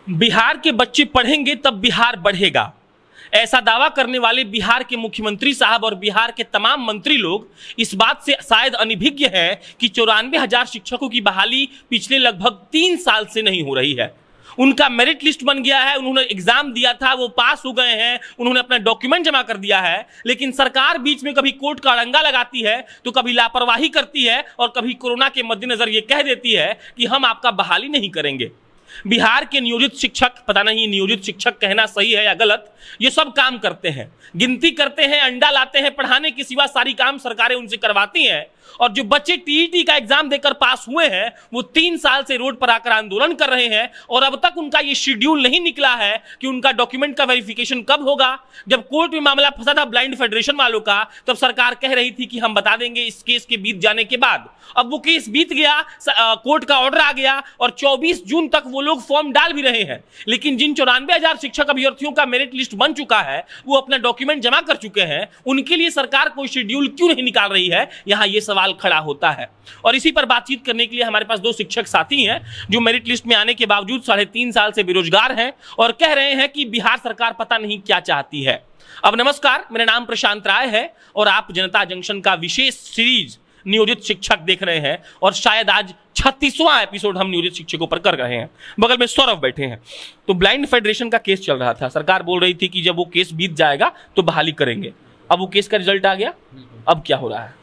बिहार के बच्चे पढ़ेंगे तब बिहार बढ़ेगा, ऐसा दावा करने वाले बिहार के मुख्यमंत्री साहब और बिहार के तमाम मंत्री लोग इस बात से शायद अनभिज्ञ हैं कि 94,000 शिक्षकों की बहाली पिछले लगभग 3 साल से नहीं हो रही है। उनका मेरिट लिस्ट बन गया है, उन्होंने एग्जाम दिया था, वो पास हो गए हैं, उन्होंने अपना डॉक्यूमेंट जमा कर दिया है, लेकिन सरकार बीच में कभी कोर्ट का अड़ंगा लगाती है तो कभी लापरवाही करती है और कभी कोरोना के मद्देनजर ये कह देती है कि हम आपका बहाली नहीं करेंगे। बिहार के नियोजित शिक्षक, पता नहीं नियोजित शिक्षक कहना सही है या गलत, ये सब काम करते हैं, गिनती करते हैं, अंडा लाते हैं, पढ़ाने के सिवा सारी काम सरकारें उनसे करवाती हैं। और जो बच्चे टीईटी का एग्जाम देकर पास हुए हैं वो 3 साल से रोड पर आकर आंदोलन कर रहे हैं और अब तक उनका ये शेड्यूल नहीं निकला है कि उनका डॉक्यूमेंट का वेरिफिकेशन कब होगा। जब कोर्ट में मामला फंसा था ब्लाइंड फेडरेशन वालों का, तब सरकार कह रही थी कि हम बता देंगे इस केस के बीत जाने के बाद। अब वो केस बीत गया, कोर्ट का ऑर्डर आ गया और 24 जून तक वो लोग फॉर्म डाल भी रहे हैं, लेकिन जिन 94,000 शिक्षक अभ्यर्थियों का मेरिट लिस्ट बन चुका है, वो अपना डॉक्यूमेंट जमा कर चुके हैं, उनके लिए सरकार कोई शेड्यूल क्यों नहीं निकाल रही है, यहां ये सवाल खड़ा होता है। और इसी पर बातचीत करने के लिए हमारे पास 2 शिक्षक साथी हैं जो मेरिट लिस्ट में आने के बावजूद 3.5 साल से बेरोजगार हैं और कह रहे हैं कि बिहार सरकार पता नहीं क्या चाहती है। अब नमस्कार, मेरा नाम प्रशांत राय है और आप जनता जंक्शन का विशेष सीरीज नियोजित शिक्षक देख रहे हैं और शायद आज 36वां एपिसोड हम नियोजित शिक्षकों पर कर रहे हैं। बगल में सौरभ बैठे हैं। तो ब्लाइंड फेडरेशन का केस चल रहा था, सरकार बोल रही थी कि जब वो केस बीत जाएगा तो बहाली करेंगे। अब वो केस का रिजल्ट आ गया, अब क्या हो रहा है?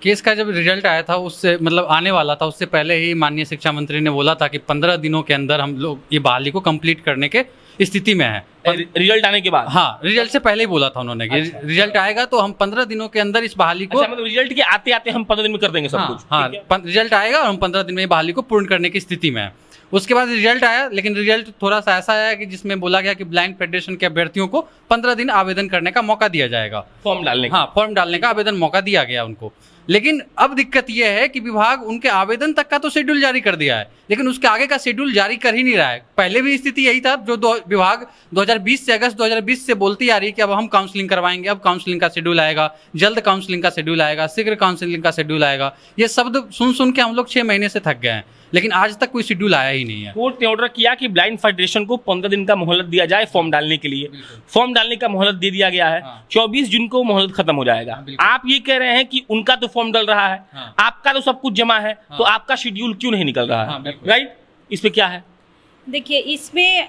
केस का जब रिजल्ट आया था, उससे मतलब आने वाला था, उससे पहले ही माननीय शिक्षा मंत्री ने बोला था कि 15 दिनों के अंदर हम लोग ये बहाली को कंप्लीट करने के स्थिति में है। रिजल्ट आने के बाद? हाँ, रिजल्ट से पहले ही बोला था उन्होंने कि रिजल्ट आएगा तो हम 15 दिनों के अंदर इस बहाली को, मतलब रिजल्ट के आते आते हम 15 दिन में कर देंगे सब कुछ। हाँ, रिजल्ट आएगा और हम 15 दिन में बहाली को पूर्ण करने की स्थिति में है। उसके बाद रिजल्ट आया, लेकिन रिजल्ट थोड़ा सा ऐसा आया कि जिसमें बोला गया कि ब्लाइंड फेडरेशन के अभ्यर्थियों को 15 दिन आवेदन करने का मौका दिया जाएगा, फॉर्म डालने का। हाँ, फॉर्म डालने का आवेदन मौका दिया गया उनको। लेकिन अब दिक्कत यह है कि विभाग उनके आवेदन तक का तो शेड्यूल जारी कर दिया है, लेकिन उसके आगे का शेड्यूल जारी कर ही नहीं रहा है। पहले भी स्थिति यही था, जो विभाग 2020 से अगस्त 2020 से बोलती आ रही है कि अब हम काउंसलिंग करवाएंगे, अब काउंसलिंग का शेड्यूल आएगा, जल्द काउंसलिंग का शेड्यूल आएगा, शीघ्र काउंसलिंग का शेड्यूल आएगा। ये शब्द सुन के हम लोग 6 महीने से थक गए हैं, लेकिन आज तक कोई शेड्यूल आया ही नहीं है। कोर्ट ने ऑर्डर किया कि ब्लाइंड फेडरेशन को 15 दिन का मोहलत दिया जाए फॉर्म डालने के लिए। फॉर्म डालने का मोहलत दे दिया गया है। 24 जून को मोहलत खत्म हो जाएगा। आप ये कह रहे हैं कि उनका तो फॉर्म डल रहा है, आपका तो सब कुछ जमा है, तो आपका शेड्यूल क्यों नहीं निकल रहा है? राइट, इस पे क्या है? देखिए, इसमें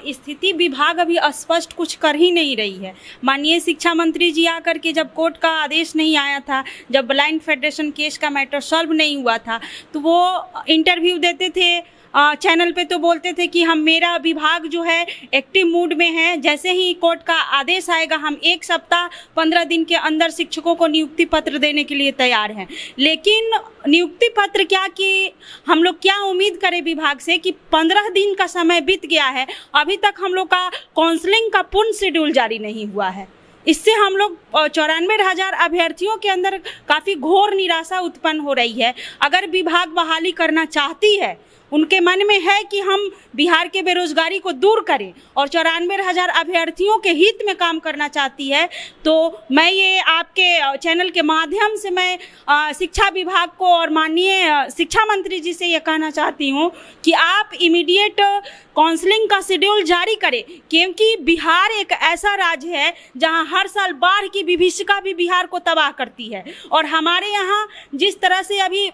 स्थिति विभाग अभी स्पष्ट कुछ कर ही नहीं रही है। माननीय शिक्षा मंत्री जी आकर के जब कोर्ट का आदेश नहीं आया था, जब ब्लाइंड फेडरेशन केस का मैटर सॉल्व नहीं हुआ था, तो वो इंटरव्यू देते थे चैनल पे, तो बोलते थे कि हम, मेरा विभाग जो है एक्टिव मूड में है, जैसे ही कोर्ट का आदेश आएगा हम 1 सप्ताह 15 दिन के अंदर शिक्षकों को नियुक्ति पत्र देने के लिए तैयार हैं। लेकिन नियुक्ति पत्र क्या, कि हम लोग क्या उम्मीद करें विभाग से कि 15 दिन का समय बीत गया है, अभी तक हम लोग का काउंसलिंग का पूर्ण शेड्यूल जारी नहीं हुआ है। इससे हम लोग 94,000 अभ्यर्थियों के अंदर काफ़ी घोर निराशा उत्पन्न हो रही है। अगर विभाग बहाली करना चाहती है, उनके मन में है कि हम बिहार के बेरोजगारी को दूर करें और 94,000 अभ्यर्थियों के हित में काम करना चाहती है, तो मैं ये आपके चैनल के माध्यम से मैं शिक्षा विभाग को और माननीय शिक्षा मंत्री जी से ये कहना चाहती हूँ कि आप इमीडिएट काउंसलिंग का शेड्यूल जारी करें, क्योंकि बिहार एक ऐसा राज्य है जहाँ हर साल बाढ़ की विभीषिका भी बिहार को तबाह करती है। और हमारे यहाँ जिस तरह से अभी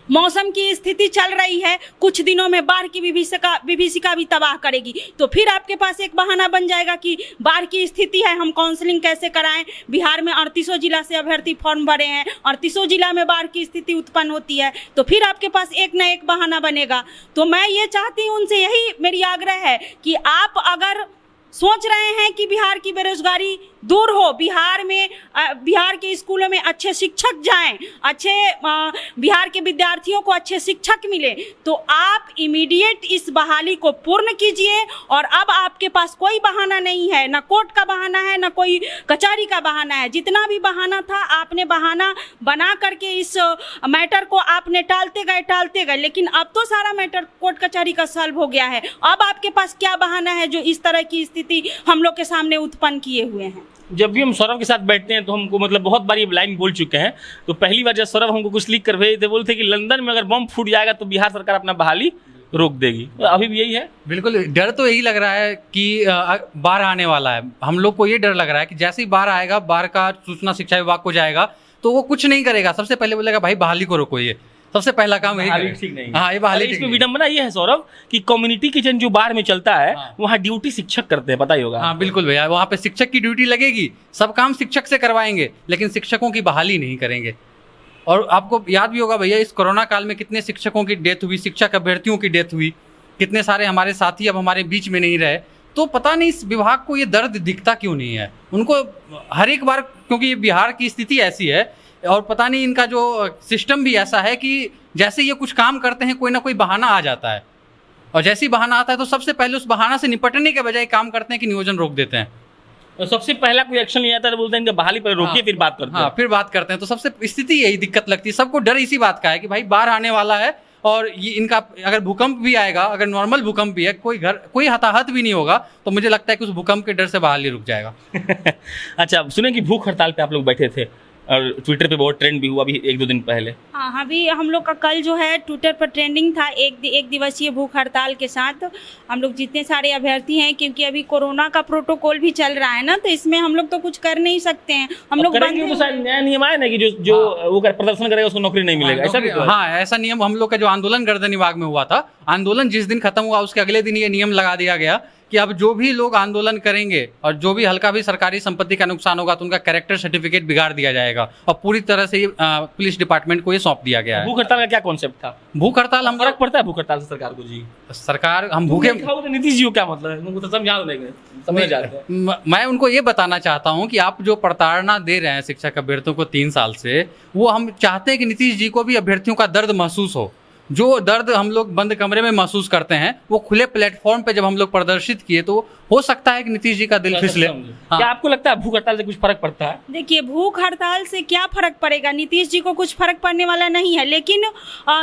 मौसम की स्थिति चल रही है, कुछ दिनों में बाढ़ की विभीषिका भी तबाह करेगी, तो फिर आपके पास एक बहाना बन जाएगा कि बाढ़ की स्थिति है, हम काउंसलिंग कैसे कराएं। बिहार में 38 जिला से अभ्यर्थी फॉर्म भरे हैं, 38 जिला में बाढ़ की स्थिति उत्पन्न होती है, तो फिर आपके पास एक न एक बहाना बनेगा। तो मैं ये चाहती हूँ, उनसे यही मेरी आग्रह है कि आप अगर सोच रहे हैं कि बिहार की बेरोजगारी दूर हो, बिहार में बिहार के स्कूलों में अच्छे शिक्षक जाएं, अच्छे बिहार के विद्यार्थियों को अच्छे शिक्षक मिले, तो आप इमीडिएट इस बहाली को पूर्ण कीजिए। और अब आपके पास कोई बहाना नहीं है, ना कोर्ट का बहाना है, ना कोई कचहरी का बहाना है। जितना भी बहाना था आपने बहाना बना करके इस मैटर को आपने टालते गए, लेकिन अब तो सारा मैटर कोर्ट कचहरी का सॉल्व हो गया है। अब आपके पास क्या बहाना है जो इस तरह की स्थिति हम लोग के सामने उत्पन्न किए हुए हैं? जब भी हम सौरभ के साथ बैठते हैं तो हमको मतलब बहुत बार ये लाइन बोल चुके हैं। तो पहली बार जब सौरभ हमको कुछ लिख कर भेजे थे, बोलते कि लंदन में अगर बम फूट जाएगा तो बिहार सरकार अपना बहाली रोक देगी। अभी भी यही है। बिल्कुल, डर तो यही लग रहा है कि बाढ़ आने वाला है। हम लोग को ये डर लग रहा है कि जैसे ही बाढ़ आएगा, बाढ़ का सूचना शिक्षा विभाग को जाएगा तो वो कुछ नहीं करेगा, सबसे पहले बोलेगा भाई बहाली को रोको, ये सबसे पहला काम यही बहाली करेगा। ठीक नहीं। हाँ, ये बहाली ठीक इसमें नहीं। विडंबना ये है सौरभ कि कम्युनिटी किचन जो बाढ़ में चलता है वहाँ ड्यूटी शिक्षक करते हैं, पता ही होगा। हाँ बिल्कुल भैया, वहाँ पे शिक्षक की ड्यूटी लगेगी, सब काम शिक्षक से करवाएंगे, लेकिन शिक्षकों की बहाली नहीं करेंगे। और आपको याद भी होगा भैया, इस कोरोना काल में कितने शिक्षकों की डेथ हुई, शिक्षक अभ्यर्थियों की डेथ हुई, कितने सारे हमारे साथी अब हमारे बीच में नहीं रहे। तो पता नहीं इस विभाग को ये दर्द दिखता क्यों नहीं है उनको हर एक बार, क्योंकि बिहार की स्थिति ऐसी है और पता नहीं इनका जो सिस्टम भी ऐसा है कि जैसे ये कुछ काम करते हैं कोई ना कोई बहाना आ जाता है, और जैसे ही बहाना आता है तो सबसे पहले उस बहाना से निपटने के बजाय काम करते हैं कि नियोजन रोक देते हैं। तो सबसे पहला कोई एक्शन नहीं आता है, बोलते हैं इनका बहाली पर रोकिए, फिर बात करते हैं। हाँ, फिर बात करते हैं। तो सबसे स्थिति यही दिक्कत लगती है, सबको डर इसी बात का है कि भाई बाढ़ आने वाला है और ये इनका अगर भूकंप भी आएगा, अगर नॉर्मल भूकंप भी है, कोई हताहत भी नहीं होगा, तो मुझे लगता है कि उस भूकंप के डर से बहाली रुक जाएगा। अच्छा, सुने कि भूख हड़ताल पे आप लोग बैठे थे और ट्विटर पे बहुत ट्रेंड भी हुआ अभी 1-2 दिन पहले। हाँ, अभी हम लोग का कल जो है ट्विटर पर ट्रेंडिंग था एक दिवसीय भूख हड़ताल के साथ। हम लोग जितने सारे अभ्यर्थी हैं, क्योंकि अभी कोरोना का प्रोटोकॉल भी चल रहा है ना, तो इसमें हम लोग तो कुछ कर नहीं सकते हैं। हम लोग करेंगे तो शायद नया नियम आया ना कि जो वो प्रदर्शन करेगा उसको नौकरी नहीं मिलेगा, ऐसा भी तो है। हाँ, ऐसा नियम हम लोग का जो आंदोलन गर्दन विभाग में हुआ था, आंदोलन जिस दिन खत्म हुआ उसके अगले दिन ये नियम लगा दिया गया कि अब जो भी लोग आंदोलन करेंगे और जो भी हल्का भी सरकारी संपत्ति का नुकसान होगा तो उनका कैरेक्टर सर्टिफिकेट बिगाड़ दिया जाएगा, और पूरी तरह से पुलिस डिपार्टमेंट को ये सौंप दिया गया है। भूख हड़ताल का क्या कॉन्सेप्ट था? भूख हड़ताल हम फर्क पड़ता है भूख हड़ताल से सरकार को? जी सरकार हम भूखे, तो नीतीश जी को क्या मतलब है, उनको तो समझा देंगे, समझ जाते हैं। मैं उनको ये बताना चाहता हूँ कि आप जो प्रताड़ना दे रहे हैं शिक्षक अभ्यर्थियों को 3 साल से, वो हम चाहते हैं कि नीतीश जी को भी अभ्यर्थियों का दर्द महसूस हो। जो दर्द हम लोग बंद कमरे में महसूस करते हैं वो खुले प्लेटफॉर्म पे जब हम लोग प्रदर्शित किए तो हो सकता है कि नीतीश जी का दिल फिसले। हाँ। क्या आपको लगता है भूख हड़ताल से कुछ फर्क पड़ता है? देखिए, भूख हड़ताल से क्या फर्क पड़ेगा, नीतीश जी को कुछ फर्क पड़ने वाला नहीं है, लेकिन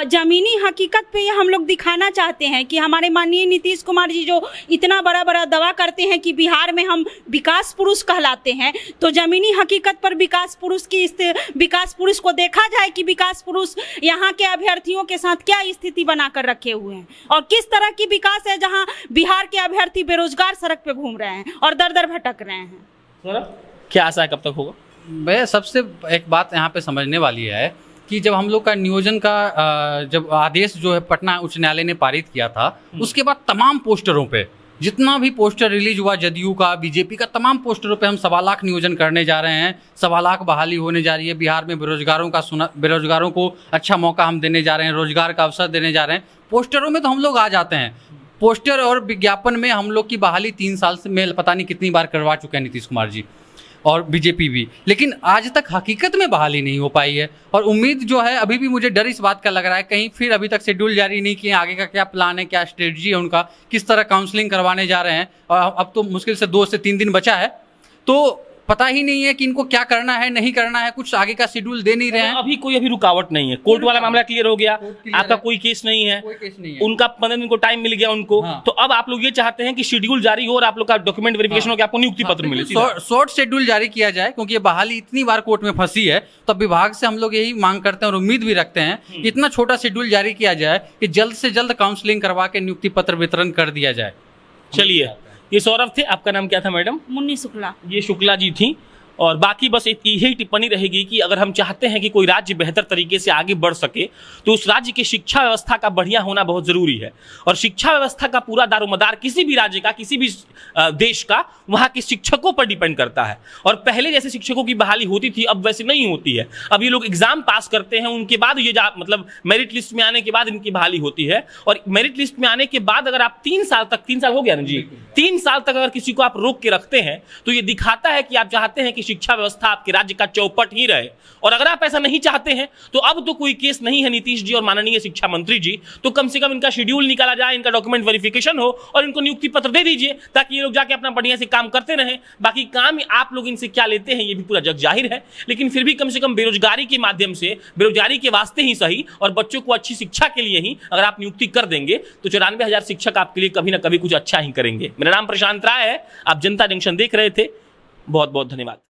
जमीनी हकीकत पे ये हम लोग दिखाना चाहते हैं कि हमारे माननीय नीतीश कुमार जी जो इतना बड़ा बड़ा दावा करते हैं कि बिहार में हम विकास पुरुष कहलाते हैं, तो जमीनी हकीकत पर विकास पुरुष को देखा जाए कि विकास पुरुष यहाँ के अभ्यर्थियों के साथ क्या स्थिति बनाकर रखे हुए हैं और किस तरह की विकास है, जहाँ बिहार के अभ्यर्थी बेरोजगार सड़क पे घूम रहे हैं और दर दर भटक रहे हैं। क्या आशा है, कब तक होगा? भैया सबसे एक बात यहाँ पे समझने वाली है कि जब हम लोग का नियोजन का जब आदेश जो है पटना उच्च न्यायालय ने पारित किया था, उसके बाद तमाम पोस्टरों पे जितना भी पोस्टर रिलीज हुआ, जदयू का, बीजेपी का, तमाम पोस्टरों पे हम 1.25 लाख नियोजन करने जा रहे हैं, 1.25 लाख बहाली होने जा रही है। बिहार में बेरोजगारों को अच्छा मौका हम देने जा रहे हैं, रोजगार का अवसर देने जा रहे हैं। पोस्टरों में तो हम लोग आ जाते हैं, पोस्टर और विज्ञापन में हम लोग की बहाली 3 साल से मेल पता नहीं कितनी बार करवा चुके हैं नीतीश कुमार जी और बीजेपी भी, लेकिन आज तक हकीकत में बहाली नहीं हो पाई है। और उम्मीद जो है, अभी भी मुझे डर इस बात का लग रहा है कहीं फिर अभी तक शेड्यूल जारी नहीं किए, आगे का क्या प्लान है, क्या स्ट्रेटजी है उनका, किस तरह काउंसलिंग करवाने जा रहे हैं। और अब तो मुश्किल से 2 से 3 दिन बचा है, तो पता ही नहीं है कि इनको क्या करना है, नहीं करना है, कुछ आगे का शेड्यूल दे नहीं रहे हैं। अभी रुकावट नहीं है, कोर्ट वाला मामला क्लियर हो गया, आपका कोई केस नहीं है, उनका 15 दिन को टाइम मिल गया उनको। हाँ। तो अब आप लोग ये चाहते हैं कि शेड्यूल जारी हो और आप लोग का डॉक्यूमेंट वेरिफिकेशन हो कि आपको नियुक्ति पत्र मिले, शॉर्ट शेड्यूल जारी किया जाए, क्योंकि ये बहाली इतनी बार कोर्ट में फंसी है। तो विभाग से हम लोग यही मांग करते हैं और उम्मीद भी रखते हैं कि इतना छोटा शेड्यूल जारी किया जाए कि जल्द से जल्द काउंसलिंग करवा के नियुक्ति पत्र वितरण कर दिया जाए। चलिए, ये सौरभ थे, आपका नाम क्या था मैडम? मुन्नी शुक्ला। ये शुक्ला जी थी। और बाकी बस यही टिप्पणी रहेगी कि अगर हम चाहते हैं कि कोई राज्य बेहतर तरीके से आगे बढ़ सके तो उस राज्य की शिक्षा व्यवस्था का बढ़िया होना बहुत जरूरी है। और शिक्षा व्यवस्था का पूरा दारोमदार किसी भी राज्य का, किसी भी देश का, वहाँ के शिक्षकों पर डिपेंड करता है। और पहले जैसे शिक्षकों की बहाली होती थी अब वैसे नहीं होती है। अब ये लोग एग्जाम पास करते हैं, उनके बाद ये मतलब मेरिट लिस्ट में आने के बाद इनकी बहाली होती है। और मेरिट लिस्ट में आने के बाद अगर आप 3 साल तक, 3 साल हो गया ना जी, 3 साल तक अगर किसी को आप रोक के रखते हैं तो ये दिखाता है कि आप चाहते हैं कि शिक्षा व्यवस्था आपके राज्य का चौपट ही रहे। और अगर आप ऐसा नहीं चाहते हैं तो अब तो कोई केस नहीं है नीतीश जी और माननीय शिक्षा मंत्री जी, तो कम से कम इनका शेड्यूल निकाला जाए, इनका डॉक्यूमेंट वेरिफिकेशन हो और इनको नियुक्ति पत्र दे दीजिए ताकि ये लोग जाके अपना बढ़िया से काम करते रहें। बाकी काम आप लोग इनसे क्या लेते हैं ये भी पूरा जग जाहिर है, लेकिन फिर भी कम से कम बेरोजगारी के माध्यम से, बेरोजगारी के वास्ते ही सही और बच्चों को अच्छी शिक्षा के लिए ही अगर आप नियुक्ति कर देंगे तो 94,000 शिक्षक आपके लिए कभी ना कभी कुछ अच्छा ही करेंगे। मेरा नाम प्रशांत राय है, आप जनता जंक्शन देख रहे थे। बहुत बहुत धन्यवाद।